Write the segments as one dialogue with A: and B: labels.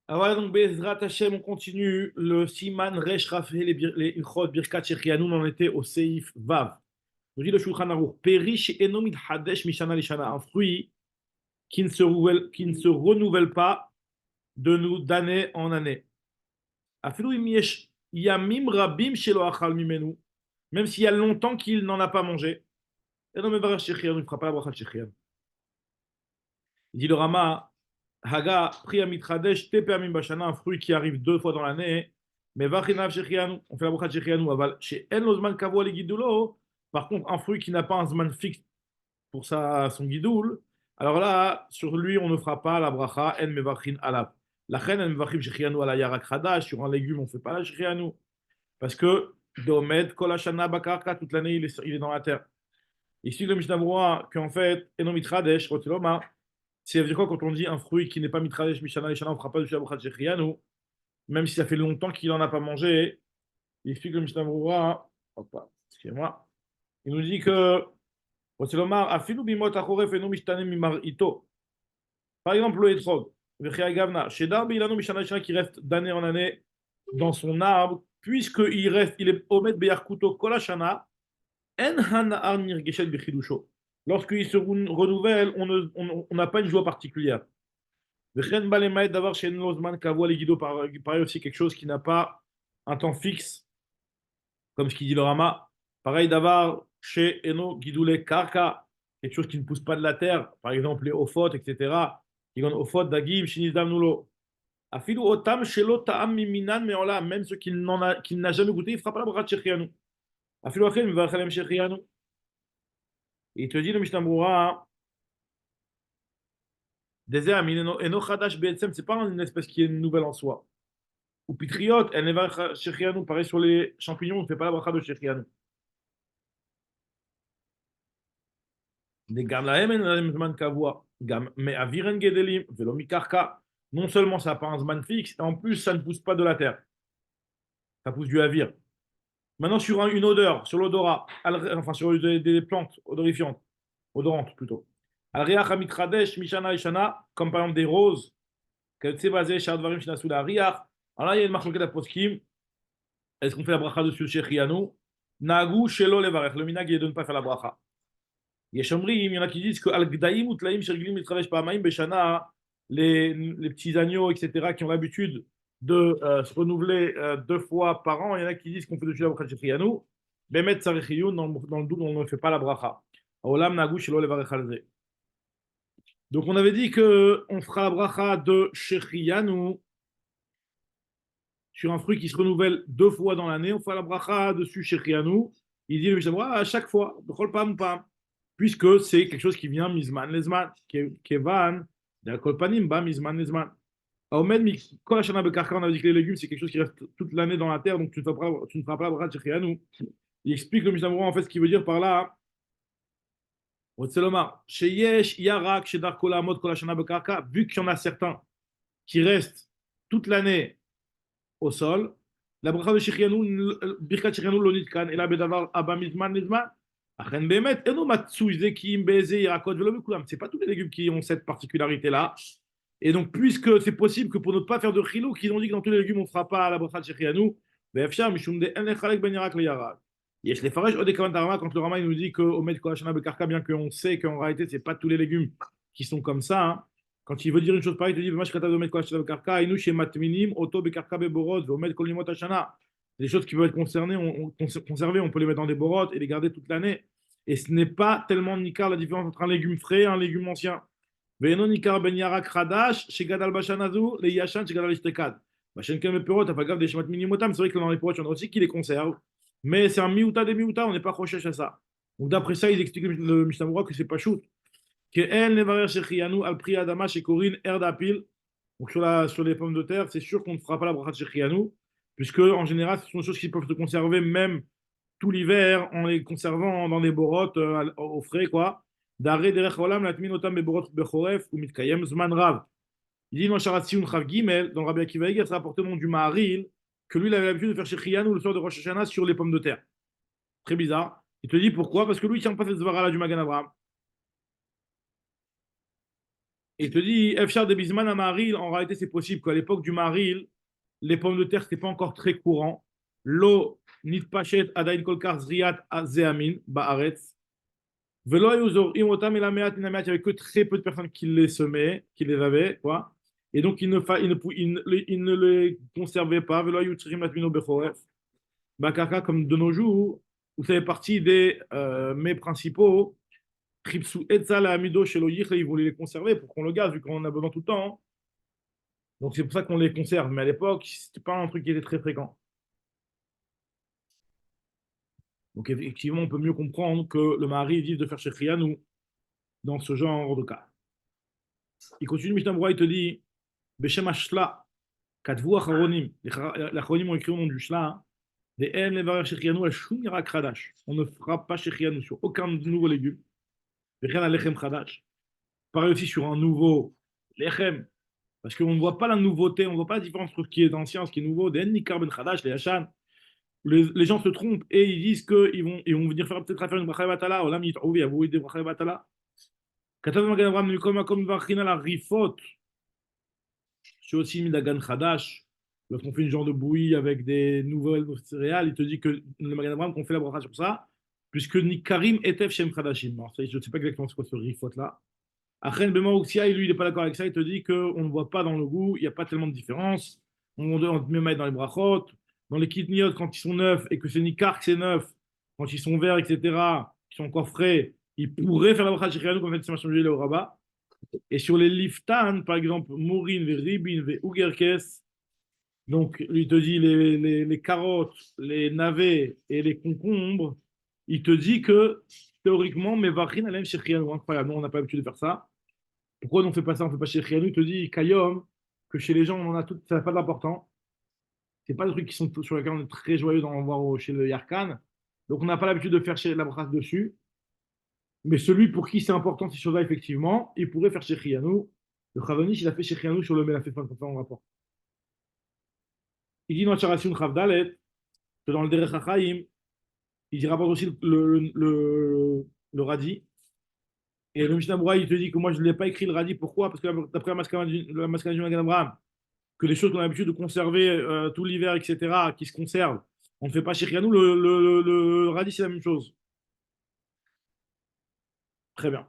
A: Ah voilà, donc Bezrat Hashem, on continue le Siman Resh Rafé, les Ilchot Birkat Shechianu, on en était au Seif Vav. Nous dit le Shulchan Aruch, Peri she'eno hadesh mishana lishana, un fruit qui ne se renouvelle pas de nous d'année en année. Afilu im yesh yamim rabim shelo achal mimenu, même s'il y a longtemps qu'il n'en a pas mangé. Et non, mais Baruch Shechianu, il ne fera pas la bracha de Shechianu. Il dit le Rama, Haga, Priya Mitradesh, Tepeamim Bashana, un fruit qui arrive 2 fois dans l'année, mais Vachinav Shechianu, on fait la bracha de Shechianu, aval, chez En Lozman Kavo les Gidulo, par contre, un fruit qui n'a pas un Zman fixe pour son Gidoul, alors là, sur lui, on ne fera pas la bracha, En Mevachin Alab. La reine, En Mevachim Shechianu ala Yarak Hadash, sur un légume, on ne fait pas la Shechianu, parce que Domed, Kolashana Bakarka, toute l'année, il est dans la terre. Ici, le Mishnah Broa, qu'en fait, Eno Mitradesh, Roteloma, c'est veut dire quoi quand on dit un fruit qui n'est pas mitradesh mishana lishana, on ne fera pas de shabbat shechianu, même si ça fait longtemps qu'il n'en a pas mangé. Il explique le Mishnah Berurah, excusez-moi, il nous dit que afilu bimot achoref enu mishtanem mimar ito. Par exemple, le etrog, vechia gavna, chez darbi ilanu mishana lishana qui reste d'année en année dans son arbre, puisqu'il reste, il est omet beyarkuto kolashana, en hana'ar nirgeshet bechidusho. Lorsqu'il se renouvelle, on n'a pas une joie particulière. V'chen balemait d'avoir chez Nozman Kavua les guido, pareil aussi quelque chose qui n'a pas un temps fixe, comme ce qu'il dit le Rama. Pareil d'avoir chez Eno Gidoule Karka, quelque chose qui ne pousse pas de la terre, par exemple les Ophot, etc. Qui gagnent Ophot, Dagim, Shinidam Nulo. Afilu Otam, Shelo Ta'am Miminan, mais là, même ceux qui n'a jamais goûté, il ne fera pas la bracha de Shechianu. Afilu Achem, Vachalem Shechianu. Il te dit le Mishnah Moura, Désert, Eno Chadash Be'etzem, c'est pas une espèce qui est nouvelle en soi. Ou pitriot, elle n'est pas shechianu. Pareil sur les champignons, on ne fait pas la bracha de shechianu. Des gamlahem en zman kavua, mais aviren gedelim, velo mikarka. Non seulement ça n'a pas un zman fixe, et en plus ça ne pousse pas de la terre. Ça pousse du avir. Maintenant sur une odeur, sur l'odorat, enfin sur des plantes odorifiantes, odorantes plutôt. Al-riach amitradesh mishana ishana, comme par exemple des roses, que basé shadvarim shinasula riach. Alors là il y a une marque de poskim. Est-ce qu'on fait la bracha dessus chez Chianu? Nagu shelo levarech. Le minag est de ne pas faire la bracha. Yeshomrim, il y en a qui disent que al-gdaim ou tlaim shergilim mitravesh pa'amaim beshana, les petits agneaux, etc., qui ont l'habitude de se renouveler 2 fois par an, il y en a qui disent qu'on fait dessus la bracha chez Chianu. Bemet tsarechiyun, dans le doute, on ne fait pas la bracha. Olam nagu shelo levarech alze. Donc on avait dit que on fera la bracha de Shechianu sur un fruit qui se renouvelle 2 fois dans l'année, on fait la bracha dessus chez Rianou. Il dit le Mishnah à chaque fois, bechol pam pam, puisque c'est quelque chose qui vient mizman lezman, kevan, d'alkol panim, ba mizman lezman. Omed kol hashana bekarka, on avait dit que les légumes c'est quelque chose qui reste toute l'année dans la terre, donc tu ne feras pas la bracha chez Rianou. Il explique le Mishnah en fait ce qu'il veut dire par là. Otseloma, chez Yesh, Yarak, chez Darkola, Mod, Kol hashana bekarka, vu qu'il y en a certains qui restent toute l'année au sol. La bracha de Shechianu, Birkat Shechianu l'onitkan, et là, Bedavar, Abba Mizman, Mizman. Achen Bemet, et nous, Matsou, Zekim, Beze, Irakot, Velomikulam. C'est pas tous les légumes qui ont cette particularité-là. Et donc, puisque c'est possible que pour ne pas faire de chilou, qu'ils ont dit que dans tous les légumes, on ne fera pas la bracha de Shechianu, Befshar, Mishum de En Lechalek Ben Yarak le Yarak. Yesh les Faresh, Odekavan Tarama, quand le Rama il nous dit qu'au Med Kolashana Bekarka, bien qu'on sait qu'en réalité, c'est pas tous les légumes qui sont comme ça, hein. Quand il veut dire une chose pareille, il te dit des choses qui peuvent être conservées, on peut les mettre dans des borotes et les garder toute l'année. Et ce n'est pas tellement nikar la différence entre un légume frais et un légume ancien. Ben c'est vrai que dans les borotes, il y en a aussi qui les conservent. Mais c'est un miouta des miouta, on n'est pas croché à ça. Donc d'après ça, ils expliquent le Mishnah Berurah que c'est pas shoot. Donc sur les pommes de terre, c'est sûr qu'on ne fera pas la bracha de Shechianu, puisque en général, ce sont des choses qui peuvent se conserver même tout l'hiver en les conservant dans des borottes au frais, quoi. D'arrêt derech olam latmin otam beborot bechoref ou mitkayem zman rav. Il dit dans Sharat Sion Chav Gimel, dans le Rabbi Akiva Eiger, ça rapporte le nom du Maharil, que lui, il avait l'habitude de faire Shechianu le soir de Rosh Hashanah sur les pommes de terre. Très bizarre. Il te dit pourquoi? Parce que lui, il ne tient pas cette zvara là du Magan Avraham. Et il te dit, Efshar de Bisman à Maril, en réalité, c'est possible qu'à l'époque du Maril, les pommes de terre, ce n'était pas encore très courant. L'eau, nit pachet, adain kolkar zriat zeamin, ba'aretz. Velo yuzor imotam et la meat inameat, il n'y avait que très peu de personnes qui les semaient, qui les avaient, quoi. Et donc, il ne les conservaient pas. Velo yutrim latmino bechoref. Bakaka, comme de nos jours, vous savez, partie des mets principaux. Tripsou etzal amido shelo yichle, ils voulaient les conserver pour qu'on le garde, vu qu'on en a besoin tout le temps, hein. Donc c'est pour ça qu'on les conserve. Mais à l'époque, c'était pas un truc qui était très fréquent. Donc effectivement, on peut mieux comprendre que le mari vive de faire Shechianu dans ce genre de cas. Il continue, Mishnah Berurah, il te dit, Beshem Ashla, Katvu Acharonim, les Acharonim ont écrit au nom du Shla, des En Levarer Shechianu, Shum Yirak Chadash. On ne fera pas Shechianu sur aucun nouveau légume. Rien à Lechem Chadash. Pareil aussi sur un nouveau Lechem. Parce qu'on ne voit pas la nouveauté, on ne voit pas la différence entre ce qui est ancien, ce qui est nouveau. Des Nikar Ben Chadash, les Hachan. Les gens se trompent et ils disent qu'ils vont venir faire peut-être faire une bracha batala. Olam yit'ouvi, avouer des bracha batala. Katav Magen Avraham comme vachina la rifot. C'est aussi Midagan Chadash. Lorsqu'on fait une genre de bouillie avec des nouvelles céréales, il te dit que le Magen Avraham qu'on fait la bracha sur ça, puisque Nikarim etef shem chadashim. Alors, je ne sais pas exactement ce que c'est ce rifot là. Achen Bema Uxia, lui, il n'est pas d'accord avec ça. Il te dit qu'on ne voit pas dans le goût, il n'y a pas tellement de différence. On met mettre dans les brachot, dans les kitniot, quand ils sont neufs et que c'est nikar que c'est neuf, quand ils sont verts, etc., qui sont encore frais, ils pourraient faire la bracha shechrianu comme fait c'est le rabat. Et sur les liftan, par exemple, mourin, ribin, ugerkes, donc lui te dit les carottes, les navets et les concombres, il te dit que théoriquement, mais vachin alem shechrianu, incroyable. Nous, on n'a pas l'habitude de faire ça. Pourquoi on ne fait pas ça? On ne fait pas chez Rianu. Il te dit, Kayom, que chez les gens, on en a tout, ça n'a pas d'important. Ce n'est pas des trucs qui sont sur lesquels on est très joyeux d'en voir chez le Yarkan. Donc, on n'a pas l'habitude de faire chez la brasse dessus. Mais celui pour qui c'est important ces choses-là, effectivement, il pourrait faire chez Rianu. Le Chavanish, il a fait chez Rianu sur le Melafé, comme ça, on rapport. Il dit dans Tcharasun Chavdalet, que dans le Derech HaChaim, il rapporte aussi le radis. Et le Mishnah Berurah, il te dit que moi, je ne l'ai pas écrit le radis. Pourquoi? Parce que d'après la Maskana du Magen Avraham, que les choses qu'on a l'habitude de conserver tout l'hiver, etc., qui se conservent, on ne fait pas chez Rianou. Le radis, c'est la même chose. Très bien.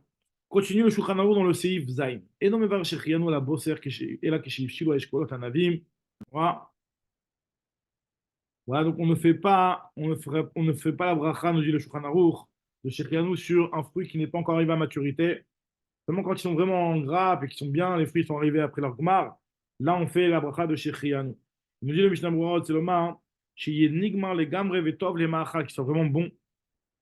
A: Continue le Shulchan Arour dans le Seif Zain. Et non, mais va chez Rianou, la bosser, et là, Keshiv Shilo, Eshkolot, Anavim. Voilà. Voilà, donc on ne fait pas la bracha, nous dit le Shulchan Arour, de chez Rianou sur un fruit qui n'est pas encore arrivé à maturité. Seulement quand ils sont vraiment en grappe et qu'ils sont bien, les fruits sont arrivés après leur gmar, là on fait la bracha de Shechianu. Il nous dit le Mishnah Berurah, c'est le main, chez Nigmar les gamre vetov les maachal qui sont vraiment bons.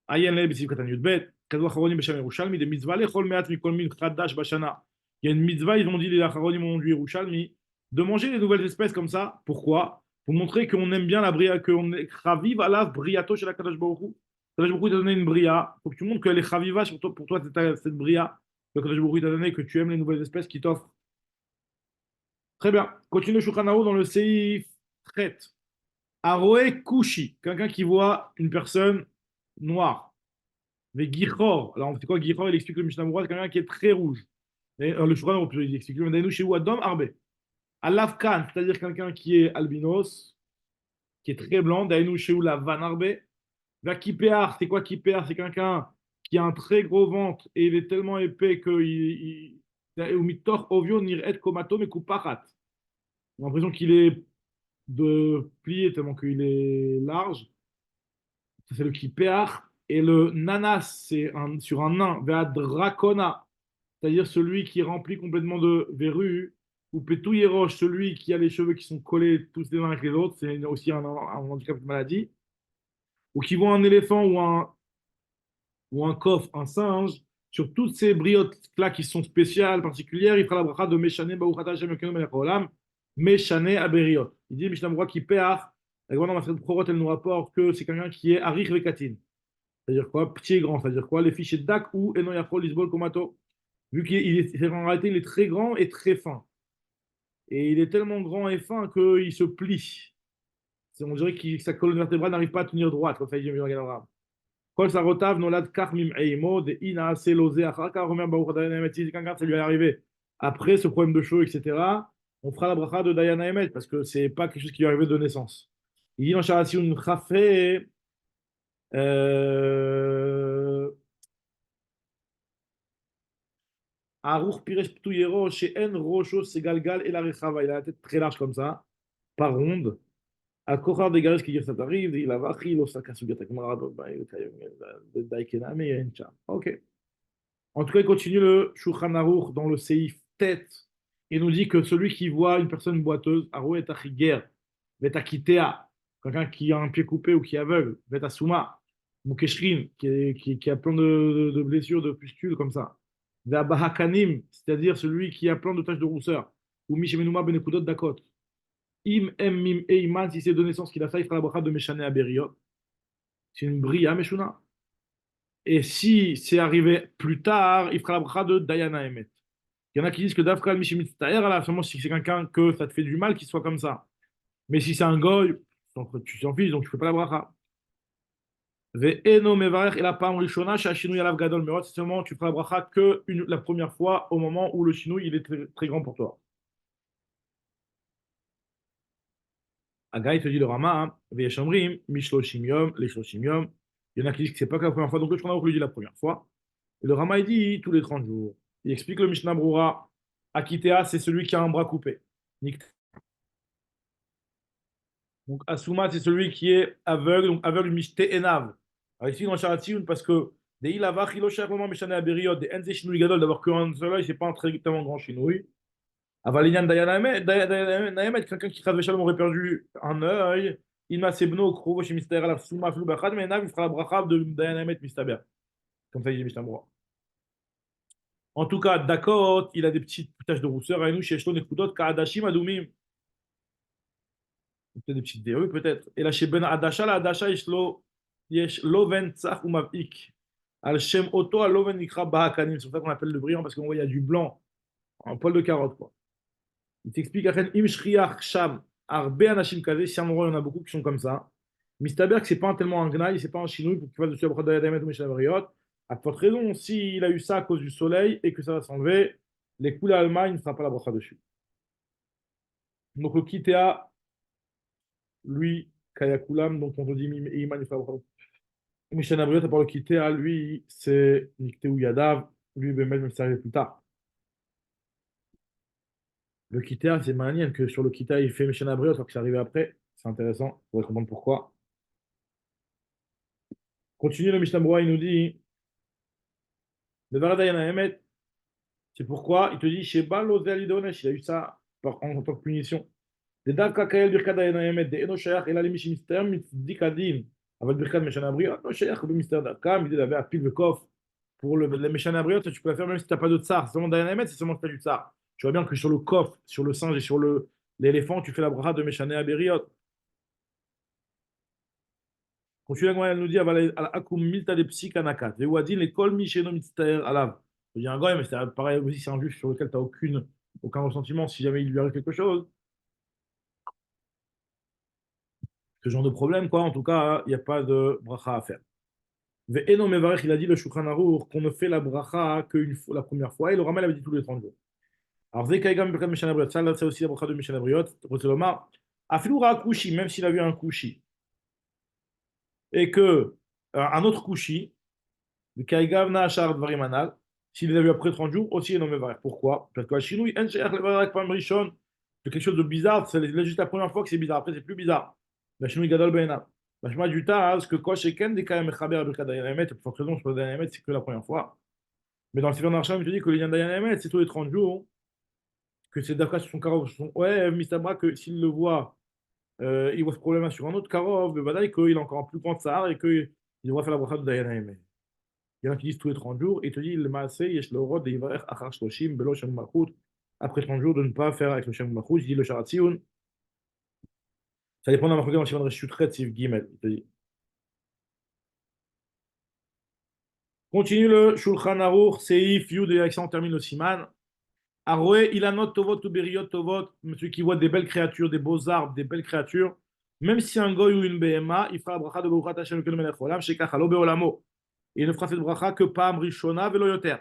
A: Ayen le b'siv katan yudbet, kadwa charonim b'shem Yerushalmi, des mitzvah lechol meat mikol min chadash bashana. Il y a une mitzvah, ils ont dit les charonim ont du Yerushalmi, de manger les nouvelles espèces comme ça. Pourquoi? Pour montrer qu'on aime bien la bria, qu'on est chaviv alav briato chez la Kadosh Baruch Hu. Kadosh Baruch Hu t'a donné une bria, faut que tu montres qu'elle est chaviva pour toi cette bria. Le Kadosh Baruch Hu t'a donné que tu aimes les nouvelles espèces qui t'offrent. Très bien. Continue Shulchan Arour dans le Seif Tret. Aroé Kushi, quelqu'un qui voit une personne noire. Mais Gichor, alors c'est quoi Gichor? Il explique le Mishnah Berurah, c'est quelqu'un qui est très rouge. Et, le Shulchan Arour, il explique le Dainu chez Adam Arbe. Alavkan, c'est-à-dire quelqu'un qui est albinos, qui est très blanc. Dainu chez la Van Arbe. Vakipear, c'est quoi Kipear? C'est quelqu'un qui a un très gros ventre et il est tellement épais qu'il Umitor ovio niret komato mekupachat. On a l'impression qu'il est de plié tellement qu'il est large. Ça, c'est le kipeach. Et le nanas, sur un nain. Vea dracona, c'est-à-dire celui qui est rempli complètement de verrues. Ou petouyeroche, celui qui a les cheveux qui sont collés tous les uns avec les autres. C'est aussi un handicap de maladie. Ou qui voit un éléphant ou un coffre, un singe, sur toutes ces briottes-là qui sont spéciales, particulières, il fera la bracha de Meshane Baruchata Hashem Yokenu Melech Haolam, Meshane Aberiot. Il dit Mishnah Berurah qui peach, et voilà, ma frère Prorot, elle nous rapporte que c'est quelqu'un qui est Arich Vekatin. C'est-à-dire quoi? Petit et grand, c'est-à-dire quoi? Les fichiers Dak ou Eno Yachol Lisbol Komato. Vu en réalité, il est très grand et très fin. Et il est tellement grand et fin qu'il se plie. On dirait que sa colonne vertébrale n'arrive pas à tenir droite, comme ça dit Mishnah Berurah. Kol Sarotav nolad kach mim eimo de ina selozé achar kach omer baruch adonai emet. Si quelqu'un ça lui est arrivé après ce problème de chaud, etc., on fera la bracha de Dayana Emet, parce que c'est pas quelque chose qui lui est arrivé de naissance. Il dit dans Sharatioun Chafé, euh, Aruch Piresh Ptuyero, chez En Rocho, c'est Galgal et la Rechava. Il a la tête très large comme ça, pas ronde. À Kochar des Gares qui dit ça t'arrive, il a Vachi, l'Osaka Sugata Kamara, Daikename, Encha. Ok. En tout cas, il continue le Shulchan Aruch dans le Seif tête. Il nous dit que celui qui voit une personne boiteuse, Arouet Achiger, Vetakitea, quelqu'un qui a un pied coupé ou qui est aveugle, Vetasuma, Mukeshrin, qui a plein de blessures, de pustules comme ça. Ve'abahakanim, c'est-à-dire celui qui a plein de taches de rousseur. Ou Mishemenuma Benekudot Dakot. Im, Em, Mim, Eiman, si c'est de naissance qu'il a fait, il fera la bracha de Meshane Aberiot. C'est une bria, Meshuna. Et si c'est arrivé plus tard, il fera la bracha de Dayana Emet. Il y en a qui disent que Dafka Mishimitz Taher, là, seulement si c'est quelqu'un que ça te fait du mal qu'il soit comme ça. Mais si c'est un goy, donc tu t'en fiches, donc tu fais pas la bracha. Ve'eno mevarech et la pam rishona shashinu yalav gadol merot, c'est seulement tu feras la bracha que la première fois au moment où le chinouille il est très, très grand pour toi. Agaï te dit le Rama, hein, ve'yeshamrim, mishloshim yom, leshloshim yom. Il y en a qui disent que c'est pas que la première fois, donc le Shulchan lui dit la première fois. Et le Rama il dit tous les 30 jours. Il explique le Mishnah Brura, Akitea, c'est celui qui a un bras coupé. Donc, Asuma, c'est celui qui est aveugle, donc aveugle mishte enav. Alors, ici, dans Sharatioun, parce que des ilavach, iloshach, moment, meshane aberiot, des enze shinui gadol, d'avoir qu'un seul œil, c'est pas un très tellement grand shinui. Avalinian Dayanaemet, quelqu'un qui Chaz Shalom aurait perdu un œil, il m'a sebno, krovo, chez Mister Alaf, Souma, Flou, Bachad, mais Enav, il fera la bracha de Dayanaemet, Mistaber. Comme ça, il dit Mishnah Moura. En tout cas, Dakot, il a des petites taches de rousseur, et nous, chez Shton et Kudot, Kaadashim, Adoumim. Peut-être des petites verrues, peut-être. Et là, chez Ben Adasha, la Adasha, yesh loven tzach ou mavik. Al shem oto al loven ikra bahakanim. C'est pour ça qu'on appelle le brillant, parce qu'on voit il y a du blanc, un poil de carotte, quoi. Il t'explique, Achen im shriach sham, arbe anashim kaze, si un endroit, il y en a beaucoup qui sont comme ça. Mistaber, que c'est pas tellement un gnaille, c'est pas un chinouille pour qu'il fasse dessus la brachot d'Adamet ou Mishnah. À forte raison, s'il a eu ça à cause du soleil et que ça va s'enlever, les coulées Alma, il ne fera pas la bracha dessus. Donc le kitéa, lui, Kayakulam, donc on te dit Iman, il fera la bracha. Michel Abriot, à part le Kitea, lui, c'est Nikteu Yadav, lui, ben, même si ça arrive plus tard. Le Kitea, c'est manière que sur le Kitea, il fait Michel Abriot, alors que c'est arrivé après. C'est intéressant, on va comprendre pourquoi. Continue le Mishnah Broa, il nous dit le Varadayana Emet, c'est pourquoi il te dit Sheba Lozel Idonesh, il a eu ça en tant que punition. Des Davka Kael Birkadayana Emet, des Enoshayach, et là, les Mishimister, Mitzdikadin, avec Birkad Mishan Abriot, Enoshayach, le Mister Davka, il dit, il avait à pile le coffre. Pour le Meshan Abriot, tu peux la faire même si tu n'as pas de tsar. C'est seulement Dayanemet, c'est seulement si tu as du tsar. Tu vois bien que sur le coffre, sur le singe et sur l'éléphant, tu fais la bracha de Meshané Aberiot. Continue la elle nous dit Akum milta de psikanakat. Vewadin les kol misheno mitztaer alav. Il y a un gars, mais c'est pareil aussi, c'est un juif sur lequel tu n'as aucun ressentiment si jamais il lui arrive quelque chose. Ce genre de problème, quoi. En tout cas, il n'y a pas de bracha à faire. Ve'eno mevarech, il a dit le Shulchan Aruch qu'on ne fait la bracha la première fois. Et le Ramal avait dit tous les 30 jours. Alors, Zekaïgam Birkat Mishan Abriot, ça, là, c'est aussi la bracha de Mishan Abriot. Rotelomar, Afilura Kushi, même s'il a vu un Kushi, et que un autre Kushi, le Kaïgav Nahashar Dvarimanal, s'il les a vu après 30 jours, aussi il est nommé Varech. Pourquoi? Parce que Shinui, En Sheach Levarech Pam Rishon, c'est quelque chose de bizarre, c'est juste la première fois que c'est bizarre, après c'est plus bizarre. La Shinui Gadol Be'ena. La Shema du tas, ce que Kosh et Ken, des Kayam Mechaber Birkat Dayanemet, pour cette raison, je peux Dayanemet, c'est que la première fois. Mais dans le Sefer Narsham, il te dit que le lien Dayanemet, c'est tous les 30 jours. Que c'est d'après sur son Karov. Ouais, Mistabra, que s'il le voit, il voit ce problème sur un autre Karov, le Badaï, qu'il a encore un plus grand tsar et qu'il devrait faire la bracha de Dayana Eme. Il y en a qui disent tous les 30 jours, et il te dit, le Maaseh, Yesh Lorod, et Yivarech, Achar Shloshim, Belo Shem Malchut, après 30 jours, de ne pas faire avec le Shem Malchut, il dit le Sharatioun. Ça dépend d'un marqué dans le Shimon Reshutret, Sif Gimel, il te dit. Continue le Shulchan Aruch, Seif, Yud, et avec ça on termine le Siman. Aroé, il a note tovot ou beriot tovot, celui qui voit des belles créatures, des beaux arbres, des belles créatures, même si un goy ou une BMA, il fera la bracha de Baruchat Hashem Elokeinu melech haolam, shekach alo beolamo. Il ne fera cette bracha que Pam Rishona velo yoter.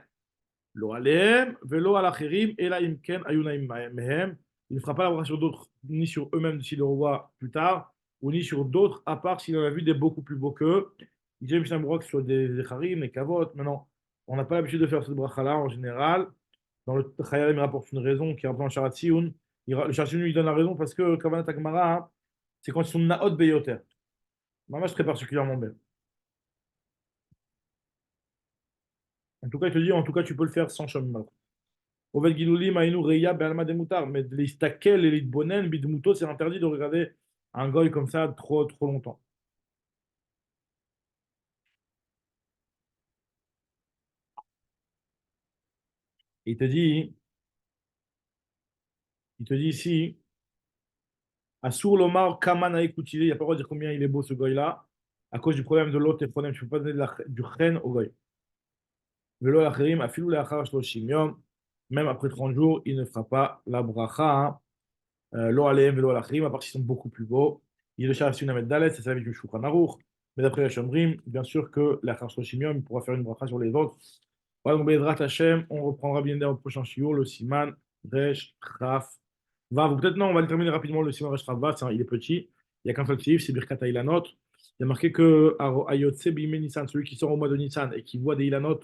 A: Lo alehem, velo al acherim, ela imken ayunaim mehem. Il ne fera pas la bracha sur d'autres, ni sur eux-mêmes s'il le revoit plus tard, ou ni sur d'autres, à part s'il en a vu des beaucoup plus beaux qu'eux. Il dit Mishnah Berurah que sur des charim, des kavot. Maintenant, on n'a pas l'habitude de faire cette bracha-là en général. Dans le Chayalim, il rapporte une raison qui est dans le Sharat Tziyun. Le Sharat Tziyun lui donne la raison parce que Kavanat Agmara, hein, c'est quand ils sont naot beyoter. Mamash très particulièrement belle. En tout cas, il te dit, en tout cas, tu peux le faire sans Shamim. Oved Gilulim, Aïnou, Reya, Be'alma Demoutar. Mais les Stakel et les Bonen, Bidmuto, c'est interdit de regarder un goy comme ça trop, trop longtemps. Et il te dit ici, Assour Lomar, Kaman Aïkoutile, il n'y a pas le droit de dire combien il est beau ce goy-là, à cause du problème de l'autre et problème, tu ne peux pas donner du chen au goy. Velo Acherim, Afilou Leachar Shloshim Yom, même après 30 jours, il ne fera pas la bracha, hein. Lo Aleim Velo Alachrim, à part s'ils sont beaucoup plus beaux. Il est le Shara Sunamet Dalet, c'est ça avec du Shulchan Aruch. Mais d'après la Shomrim, bien sûr que la Shloshim il pourra faire une bracha sur les autres. Voilà, donc Bezrat Hashem, on reprendra bien au prochain shiur, le Siman, Resh, Chaf, Vav. Peut-être non, on va le terminer rapidement, le Siman, Resh, Chaf, Vav, il est petit. Il n'y a qu'un seul Sif, c'est Birkat Ilanot. Il y a marqué que Ayotse Bime Nissan, celui qui sort au mois de Nissan et qui voit des Ilanot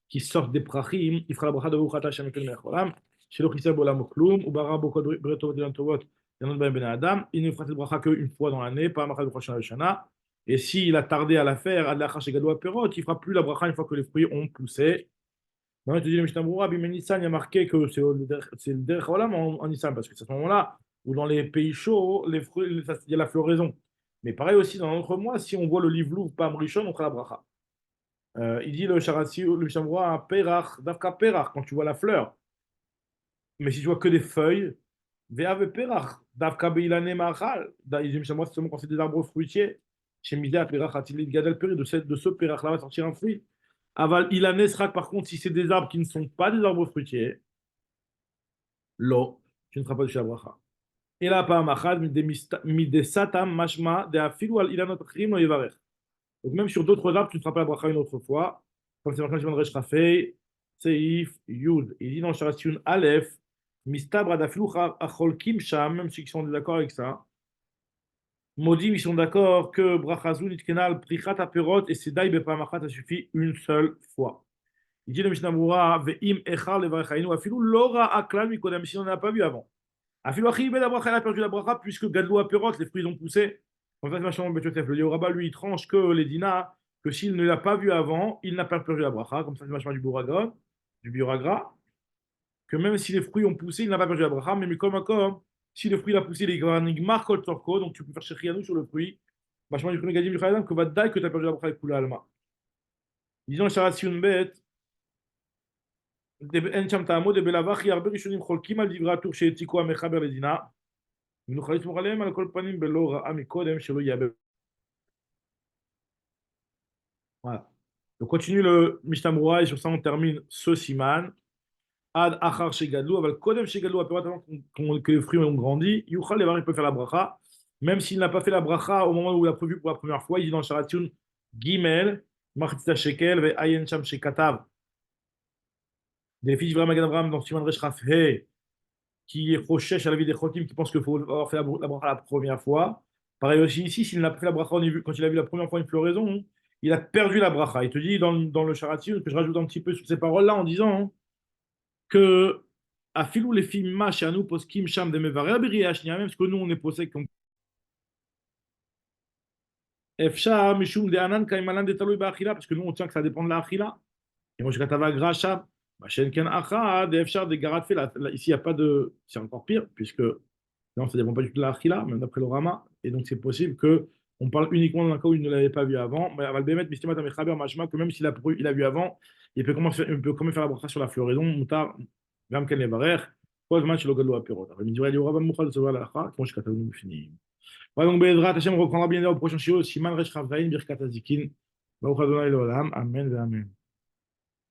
A: qui sortent des Prachim, il fera la bracha de Ruchat Hashem et Kelmer Cholam. Chez Chisel Bolam Klum, ou Bara Bokod Bretovot Ilan Tovot, Yanot Ben Adam. Il ne fera cette bracha qu'une fois dans l'année, pas Machal Roshana Shana. Et s'il a tardé à la faire, Ad Lachar Shegado Aperot, il ne fera plus la bracha une fois que les fruits ont poussé. Non, il te dit le Mishnah Berurah, Bimé Nissan, il y a marqué que c'est le Derech Olam en Nissan, parce que c'est à ce moment-là où dans les pays chauds, les fruits, il y a la floraison. Mais pareil aussi, dans l'autre mois, si on voit le livre louvre, Pam Rishon, on fera la bracha. Il dit le Sharatsi, le Mishnah Berurah, Perach, Davka Perach, quand tu vois la fleur. Mais si tu vois que des feuilles, Ve'ave Perach, Davka Beilane Machal. Il dit le Mishnah Berurah, c'est seulement quand c'est des arbres fruitiers. Chez Mida Perach, Atilit Gadel Peri, de ce Perach-là va sortir un fruit. Aval Ilanes Rak, par contre, si c'est des arbres qui ne sont pas des arbres fruitiers, l'eau, tu ne feras pas de shabracha. Et là, pas machad, midesatam mashma, de afilu al ilanot achrim lo yevarech. Donc, même sur d'autres arbres, tu ne feras pas la bracha une autre fois. Comme c'est marqué dans le Resh Rafei, Seif, Yud. Il dit dans Sharatiyun Aleph, mistabra d'afilu acholkim sham, même ceux qui sont d'accord avec ça. Modim, ils sont d'accord que brachazun itkenal prichat aperot et sedai bepamachat, ça suffit une seule fois. Il dit le Mishnah Berurah, ve'im echar levarechainu, afilu lora aklal mikodem, si on n'a pas vu avant. Afilu achi ibed abracha, il a perdu la bracha, puisque gadlou aperot, les fruits ont poussé. En fait, machin, le Yoraba, lui, il tranche que les dinas, que s'il ne l'a pas vu avant, il n'a pas perdu la bracha, comme ça, c'est machin du Bouragon, du Bioragra, que même si les fruits ont poussé, il n'a pas perdu la bracha, mais comme, si le fruit a poussé, les granigmar kol torko, donc tu peux faire chercher sur le fruit, machin du Gadim du Khayadam, que va que tu as perdu la bracha avec Kula Alma. Disons, Sharat Sion Bet, אין שם טעמו דבלאו הכי הרבה ראשונים חולקים על דברי הטור שהעתיקו המחבר לדינה ונוכל לסמוך עליהם על כל פנים בלא ראה מקודם שלא יאבד. Voilà. Donc continue le Mishnah Berurah et sur ça on termine ce siman. Ad achar shegadlu, aval kodem shegadlu, avant que les fruits ont grandi, yuchal levar, il peut faire la bracha, même s'il n'a pas fait la bracha au moment où il a prévu pour la première fois. Il dit dans Sharatiyun Gimel, Machitzah Shekel, ve Ayen Sham Shekatav. Des filles d'Ibrahim Agadavram dans Siman Resh Rafhe, qui est Rochesh à la vie des Chotim, qui pense qu'il faut avoir fait la bracha la première fois. Pareil aussi ici, s'il n'a pas fait la bracha quand il a vu la première fois une floraison, il a perdu la bracha. Il te dit dans le Sharatiyun, que je rajoute un petit peu sur ces paroles-là en disant que Afilou les filles Machanou poskim sham de mevarer biriachnia, même parce que nous on est posé comme Efsha mishum de anan kaimalan de talou ba'achila, parce que nous on tient que ça dépend de la achila. Et moi je katava grachab, machen ken acha, de efsha de garat fait. Ici il n'y a pas de, c'est encore pire puisque non ça dépend pas du tout de la achila, même d'après le Rama, et donc c'est possible que on parle uniquement d'un cas où il ne l'avait pas vu avant. Mais aval bemet mistimat amechaber machma, que même s'il a vu avant, il peut quand même faire la bracha sur la floraison, mutar. גם כן לברך, כל זמן שלא גדלו הפירות. אבל מדברי אליהו רב המאוחד לצבוע להלכה, כמו שכתבנו בפנים. donc בעזרת השם reprendra bien au prochain שיעור, סימן רש כ"ז ברכת הזיקין. ברוך ה' לעולם, אמן ואמן.